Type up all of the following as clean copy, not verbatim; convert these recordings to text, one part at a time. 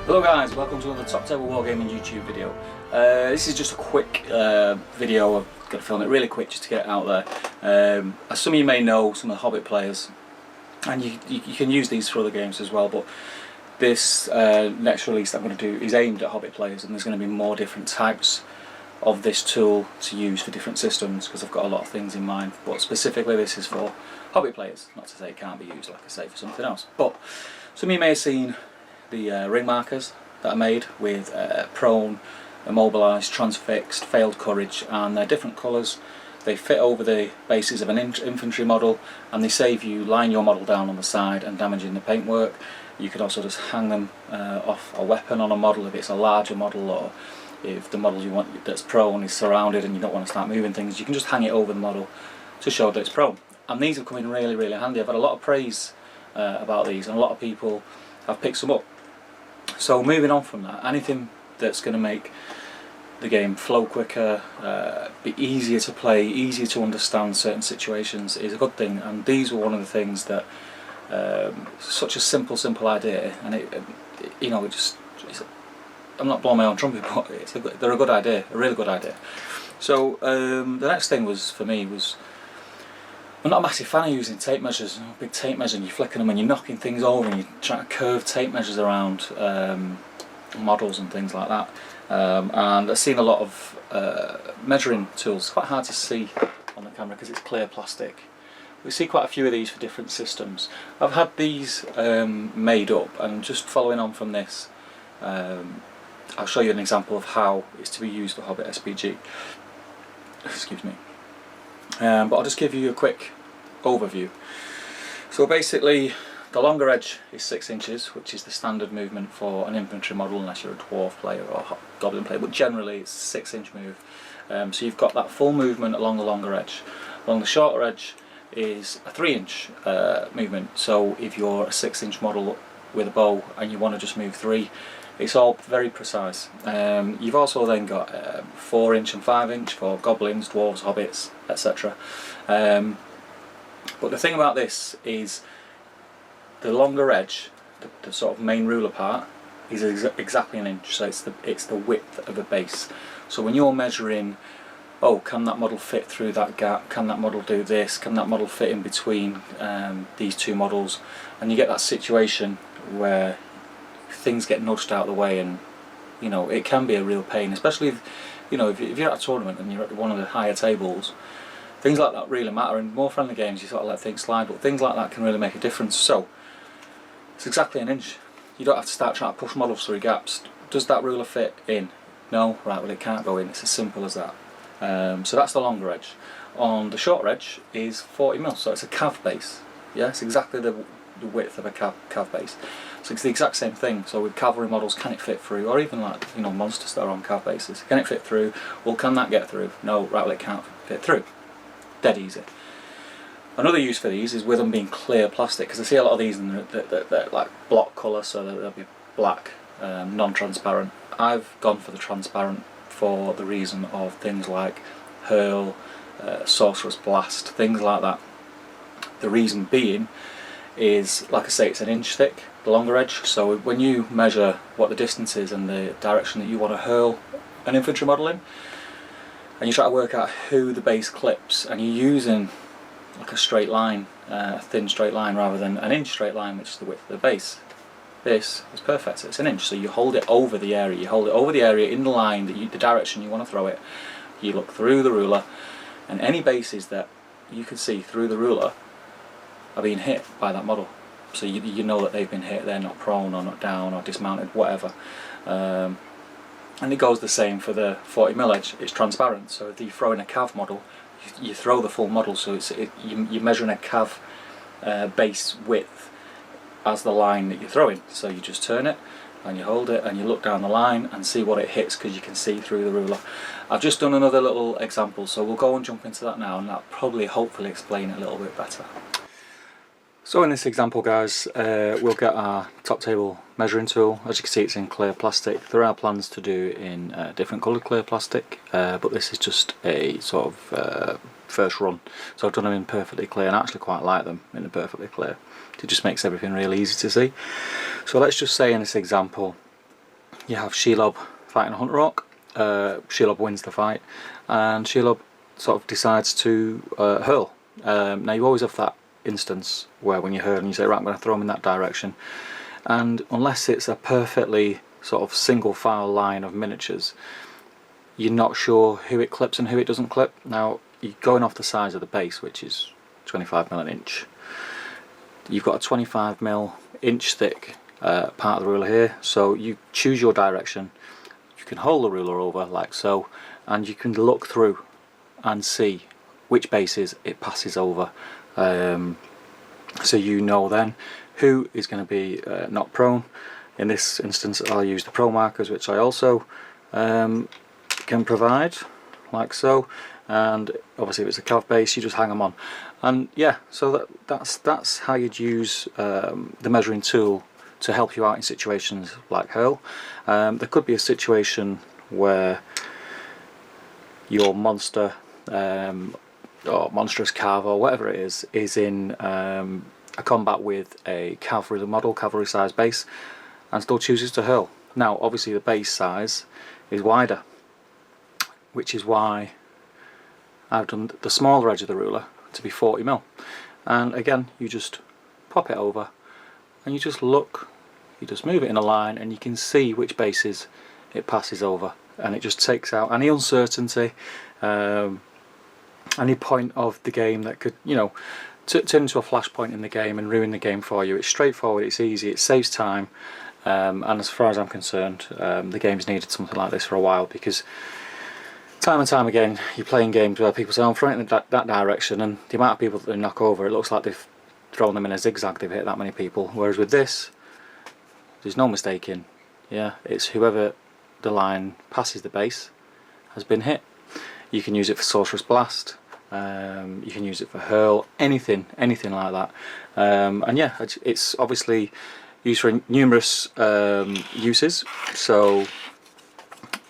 Hello guys, welcome to another Top Table Wargaming YouTube video. This is just a quick video. I've got to film it really quick just to get it out there. As some of you may know, some of the Hobbit players, and you can use these for other games as well, but this next release that I'm going to do is aimed at Hobbit players, and there's going to be more different types of this tool to use for different systems, because I've got a lot of things in mind, but specifically this is for Hobbit players. Not to say it can't be used, like I say, for something else. But some of you may have seen the ring markers that are made with prone, immobilised, transfixed, failed courage, and they're different colours. They fit over the bases of an infantry model, and they save you lying your model down on the side and damaging the paintwork. You could also just hang them off a weapon on a model if it's a larger model, or if the model you want that's prone is surrounded and you don't want to start moving things, you can just hang it over the model to show that it's prone. And these have come in really, really handy. I've had a lot of praise about these, and a lot of people have picked some up. So moving on from that, anything that's going to make the game flow quicker, be easier to play, easier to understand certain situations is a good thing. And these were one of the things that, such a simple idea, and I'm not blowing my own trumpet, but they're a good idea, a really good idea. So the next thing for me was, I'm not a massive fan of using tape measures, big tape measures, and you're flicking them and you're knocking things over and you're trying to curve tape measures around models and things like that. And I've seen a lot of measuring tools. It's quite hard to see on the camera because it's clear plastic. We see quite a few of these for different systems. I've had these made up, and just following on from this, I'll show you an example of how it's to be used for Hobbit SBG. Excuse me. But I'll just give you a quick overview. So basically, the longer edge is 6 inches, which is the standard movement for an infantry model, unless you're a dwarf player or a goblin player, but generally it's a 6-inch move. So you've got that full movement along the longer edge. Along the shorter edge is a 3-inch movement. So if you're a 6-inch model with a bow and you want to just move 3, it's all very precise. You've also then got 4-inch and 5-inch for goblins, dwarves, hobbits, etc. But the thing about this is the longer edge, the sort of main ruler part, is exactly 1 inch. So it's the width of a base. So when you're measuring, oh, can that model fit through that gap? Can that model do this? Can that model fit in between these two models? And you get that situation where things get nudged out of the way, and it can be a real pain, especially if you're at a tournament and you're at one of the higher tables. Things like that really matter. In more friendly games you sort of let things slide, but things like that can really make a difference. So it's exactly 1 inch. You don't have to start trying to push models through gaps. Does that ruler fit in? No? Right, well, it can't go in. It's as simple as that. So that's the longer edge. On the shorter edge is 40mm, so it's a cav base. Yeah, it's exactly the width of a cav base. So it's the exact same thing. So with cavalry models, can it fit through? Or even like monsters that are on cav bases, can it fit through? Well, can that get through? No, right, well, it can't fit through. Dead easy. Another use for these is with them being clear plastic, because I see a lot of these and they're like block colour, so they'll be black, non-transparent. I've gone for the transparent for the reason of things like hurl, sorcerer's blast, things like that. The reason being is, like I say, it's 1 inch thick, the longer edge. So when you measure what the distance is and the direction that you want to hurl an infantry model in, and you try to work out who the base clips, and you're using like a straight line, a thin straight line, rather than 1 inch straight line, which is the width of the base. This is perfect. So it's 1 inch. So you hold it over the area. You hold it over the area in the line the direction you want to throw it. You look through the ruler, and any bases that you can see through the ruler are being hit by that model. So you know that they've been hit. They're not prone or not down or dismounted, whatever. And it goes the same for the 40mm edge. It's transparent. So if you throw in a cav model, you throw the full model. So you're measuring a cav base width as the line that you're throwing. So you just turn it and you hold it and you look down the line and see what it hits, because you can see through the ruler. I've just done another little example, so we'll go and jump into that now, and that'll probably hopefully explain it a little bit better. So in this example, guys, we'll get our top table measuring tool. As you can see, it's in clear plastic. There are plans to do in different coloured clear plastic, but this is just a sort of first run. So I've done them in perfectly clear, and I actually quite like them in the perfectly clear. It just makes everything really easy to see. So let's just say in this example you have Shelob fighting a Hunter Hawk. Shelob wins the fight, and Shelob sort of decides to hurl. Now you always have that instance where when you hurl and you say, right, I'm going to throw him in that direction, and unless it's a perfectly sort of single file line of miniatures, you're not sure who it clips and who it doesn't clip. Now you're going off the size of the base, which is 25mm an inch. You've got a 25mm inch thick part of the ruler here, so you choose your direction. You can hold the ruler over like so, and you can look through and see which bases it passes over, so you know then who is going to be not prone. In this instance I'll use the pro markers, which I also can provide like so, and obviously if it's a cav base you just hang them on. And yeah, so that's how you'd use the measuring tool to help you out in situations like hurl. There could be a situation where your monster or monstrous cav or whatever it is in a combat with a cavalry model, cavalry size base, and still chooses to hurl. Now obviously the base size is wider, which is why I've done the smaller edge of the ruler to be 40mm, and again you just pop it over and you just look, you just move it in a line and you can see which bases it passes over, and it just takes out any uncertainty, any point of the game that could, you know, turn into a flashpoint in the game and ruin the game for you. It's straightforward, it's easy, it saves time, and as far as I'm concerned, the game's needed something like this for a while, because time and time again you're playing games where people say, I'm throwing it in that direction, and the amount of people that they knock over, it looks like they've thrown them in a zigzag, they've hit that many people. Whereas with this, there's no mistaking. Yeah, it's whoever the line passes the base has been hit. You can use it for Sorcerous Blast, you can use it for hurl, anything like that. And yeah, it's obviously used for numerous uses. So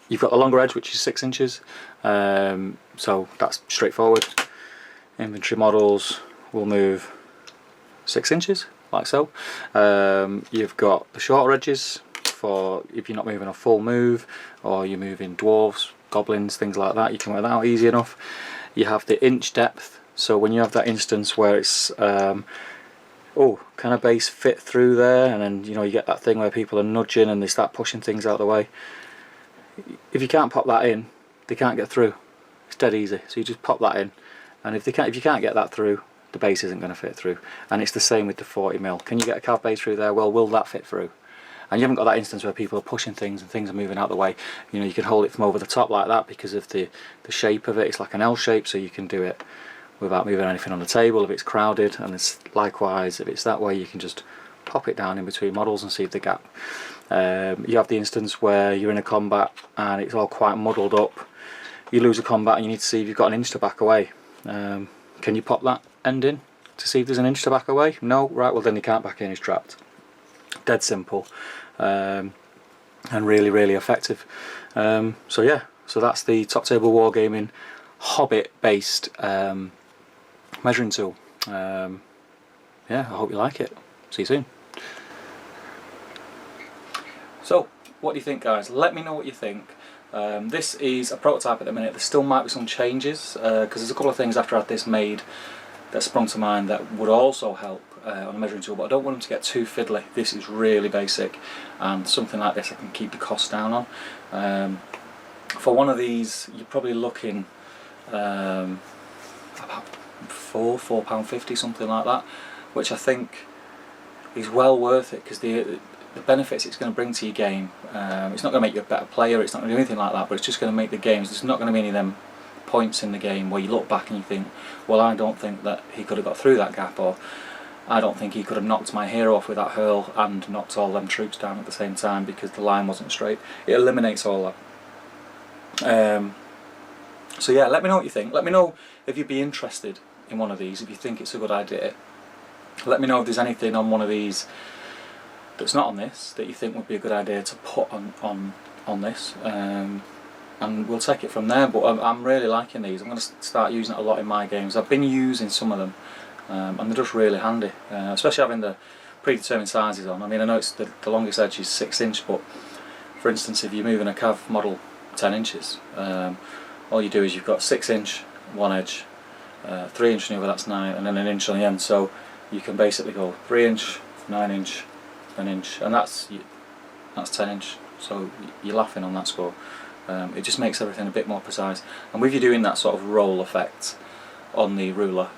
you've got the longer edge, which is 6 inches, so that's straightforward. Infantry models will move 6 inches, like so. You've got the shorter edges for if you're not moving a full move, or you're moving dwarves, goblins, things like that. You can work that out easy enough. You have the inch depth, so when you have that instance where it's oh, can a base fit through there, and then you know you get that thing where people are nudging and they start pushing things out of the way. If you can't pop that in, they can't get through. It's dead easy. So you just pop that in, and if you can't get that through, the base isn't going to fit through. And it's the same with the 40mm. Can you get a cav base through there? Well, will that fit through? And you haven't got that instance where people are pushing things and things are moving out of the way. You know, you can hold it from over the top like that because of the shape of it. It's like an L shape, so you can do it without moving anything on the table if it's crowded, and it's likewise if it's that way, you can just pop it down in between models and see the gap. You have the instance where you're in a combat and it's all quite muddled up. You lose a combat and you need to see if you've got an inch to back away. Can you pop that end in to see if there's an inch to back away? No? Right, well then you can't back in, it's trapped. Dead simple, and really effective. So yeah, so that's the Top Table Wargaming Hobbit based measuring tool. Yeah, I hope you like it. See you soon. So, what do you think, guys? Let me know what you think. This is a prototype at the minute. There still might be some changes, because there's a couple of things after I had this made that sprung to mind that would also help on a measuring tool, but I don't want them to get too fiddly. This is really basic, and something like this I can keep the cost down on. For one of these, you're probably looking about £4.50, something like that, which I think is well worth it, because the benefits it's going to bring to your game, it's not going to make you a better player, it's not going to do anything like that, but it's just going to make the games, there's not going to be any of them points in the game where you look back and you think, well, I don't think that he could have got through that gap, or I don't think he could have knocked my hero off with that hurl and knocked all them troops down at the same time because the line wasn't straight. It eliminates all that. So yeah, let me know what you think. Let me know if you'd be interested in one of these, if you think it's a good idea. Let me know if there's anything on one of these that's not on this that you think would be a good idea to put on this, and we'll take it from there. But I'm really liking these. I'm going to start using it a lot in my games. I've been using some of them, and they're just really handy, especially having the predetermined sizes on. I mean, I know it's the longest edge is 6 inch, but for instance, if you're moving a cav model 10 inches, all you do is you've got 6-inch one edge, 3-inch on the other, that's 9, and then an inch on the end. So you can basically go 3-inch, 9-inch, an inch, and that's 10-inch. So you're laughing on that score. It just makes everything a bit more precise. And with you doing that sort of roll effect on the ruler,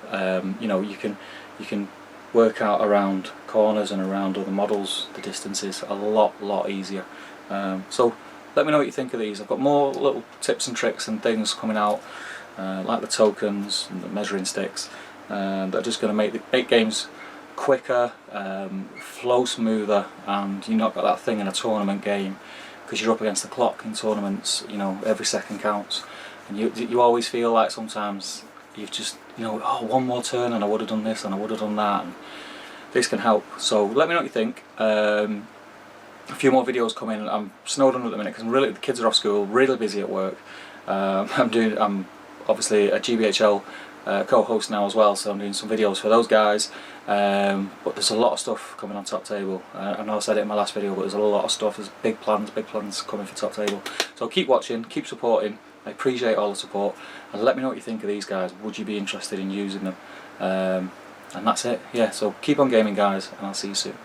you know, you can work out around corners and around other models the distances a lot easier. So let me know what you think of these. I've got more little tips and tricks and things coming out, like the tokens and the measuring sticks, that are just going to make games quicker, flow smoother, and you've not got that thing in a tournament game, because you're up against the clock in tournaments. You know, every second counts, and you always feel like sometimes you've just, you know, oh, one more turn and I would have done this and I would have done that, and this can help. So let me know what you think. A few more videos coming. I'm snowed under at the minute because the kids are off school, really busy at work. I'm obviously a GBHL co-host now as well, so I'm doing some videos for those guys. But there's a lot of stuff coming on Top Table. I know I said it in my last video, but there's a lot of stuff. There's big plans coming for Top Table. So keep watching, keep supporting. I appreciate all the support, and let me know what you think of these guys. Would you be interested in using them? And that's it. Yeah. So keep on gaming, guys, and I'll see you soon.